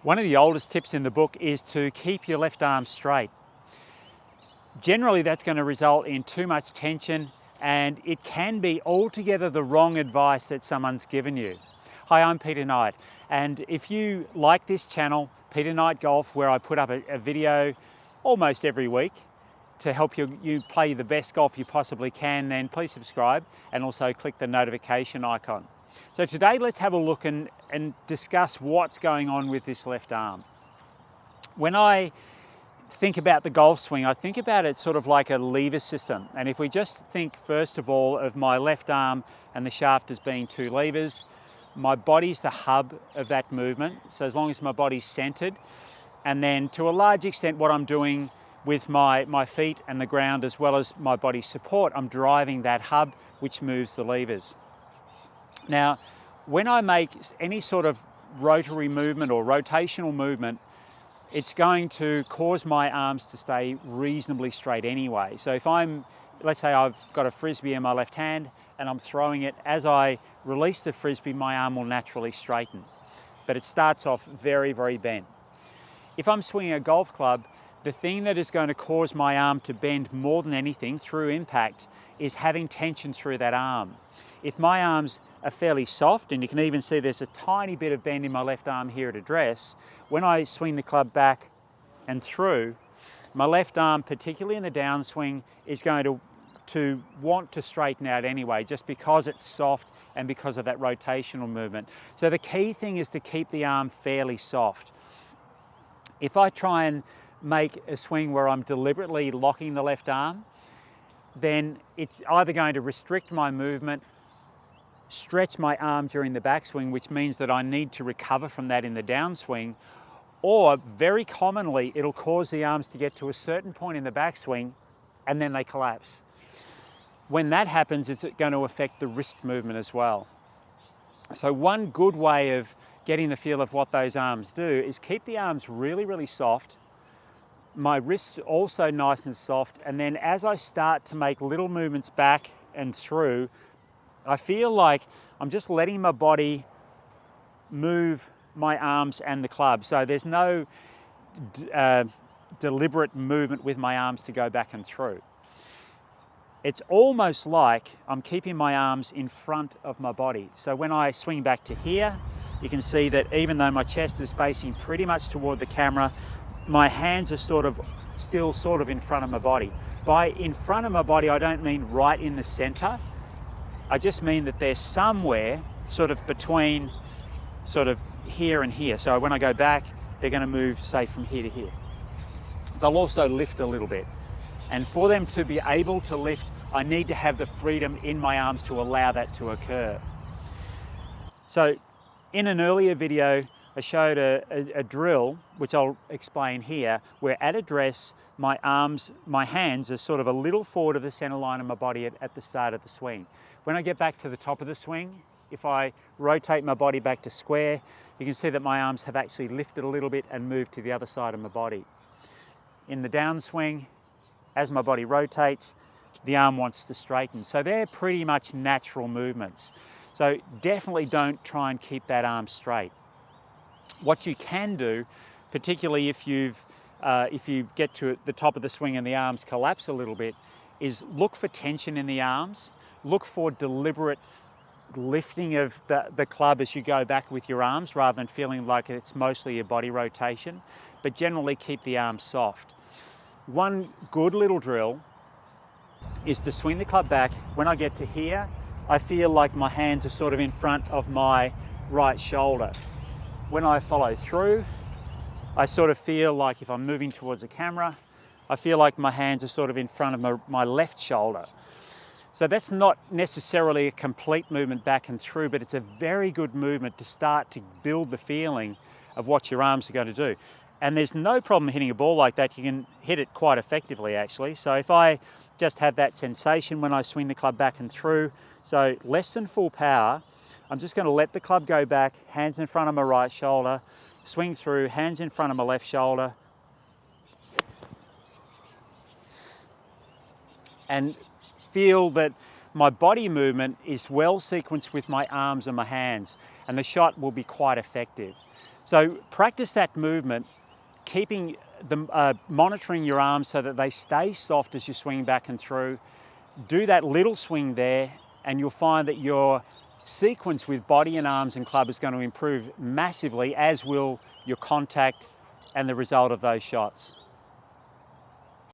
One of the oldest tips in the book is to keep your left arm straight. Generally, that's going to result in too much tension, and it can be altogether the wrong advice that someone's given you. Hi, I'm Peter Knight, and if you like this channel, Peter Knight Golf, where I put up a video almost every week to help you play the best golf you possibly can, then please subscribe and also click the notification icon. So today let's have a look and discuss what's going on with this left arm. When I think about the golf swing, I think about it sort of like a lever system. And if we just think first of all of my left arm and the shaft as being two levers, my body's the hub of that movement. So as long as my body's centered, and then to a large extent what I'm doing with my feet and the ground as well as my body support, I'm driving that hub which moves the levers. Now, when I make any sort of rotary movement or rotational movement, it's going to cause my arms to stay reasonably straight anyway. So if let's say I've got a Frisbee in my left hand and I'm throwing it, as I release the Frisbee, my arm will naturally straighten. But it starts off very, very bent. If I'm swinging a golf club, the thing that is going to cause my arm to bend more than anything through impact is having tension through that arm. If my arms are fairly soft, and you can even see there's a tiny bit of bend in my left arm here at address, when I swing the club back and through, my left arm, particularly in the downswing, is going to want to straighten out anyway, just because it's soft and because of that rotational movement. So the key thing is to keep the arm fairly soft. If I try and make a swing where I'm deliberately locking the left arm, then it's either going to restrict my movement, stretch my arm during the backswing, which means that I need to recover from that in the downswing, or very commonly it'll cause the arms to get to a certain point in the backswing and then they collapse. When that happens, it's going to affect the wrist movement as well. So one good way of getting the feel of what those arms do is keep the arms really, really soft, my wrists also nice and soft, and then as I start to make little movements back and through, I feel like I'm just letting my body move my arms and the club. So there's no deliberate movement with my arms to go back and through. It's almost like I'm keeping my arms in front of my body. So when I swing back to here, you can see that even though my chest is facing pretty much toward the camera, my hands are still sort of in front of my body. By in front of my body, I don't mean right in the center. I just mean that they're somewhere sort of between sort of here and here. So when I go back, they're going to move, say, from here to here. They'll also lift a little bit. And for them to be able to lift, I need to have the freedom in my arms to allow that to occur. So in an earlier video, I showed a drill, which I'll explain here, where at address, my hands are sort of a little forward of the center line of my body at the start of the swing. When I get back to the top of the swing, if I rotate my body back to square, you can see that my arms have actually lifted a little bit and moved to the other side of my body. In the downswing, as my body rotates, the arm wants to straighten. So they're pretty much natural movements. So definitely don't try and keep that arm straight. What you can do, particularly if you get to the top of the swing and the arms collapse a little bit, is look for tension in the arms, look for deliberate lifting of the club as you go back with your arms rather than feeling like it's mostly a body rotation, but generally keep the arms soft. One good little drill is to swing the club back. When I get to here, I feel like my hands are sort of in front of my right shoulder. When I follow through, I sort of feel like if I'm moving towards the camera, I feel like my hands are sort of in front of my left shoulder. So that's not necessarily a complete movement back and through, but it's a very good movement to start to build the feeling of what your arms are going to do. And there's no problem hitting a ball like that. You can hit it quite effectively, actually. So if I just have that sensation when I swing the club back and through, so less than full power, I'm just going to let the club go back, hands in front of my right shoulder, swing through, hands in front of my left shoulder, and feel that my body movement is well sequenced with my arms and my hands, and the shot will be quite effective. So practice that movement, monitoring your arms so that they stay soft as you swing back and through. Do that little swing there, and you'll find that your sequence with body and arms and club is going to improve massively, as will your contact and the result of those shots.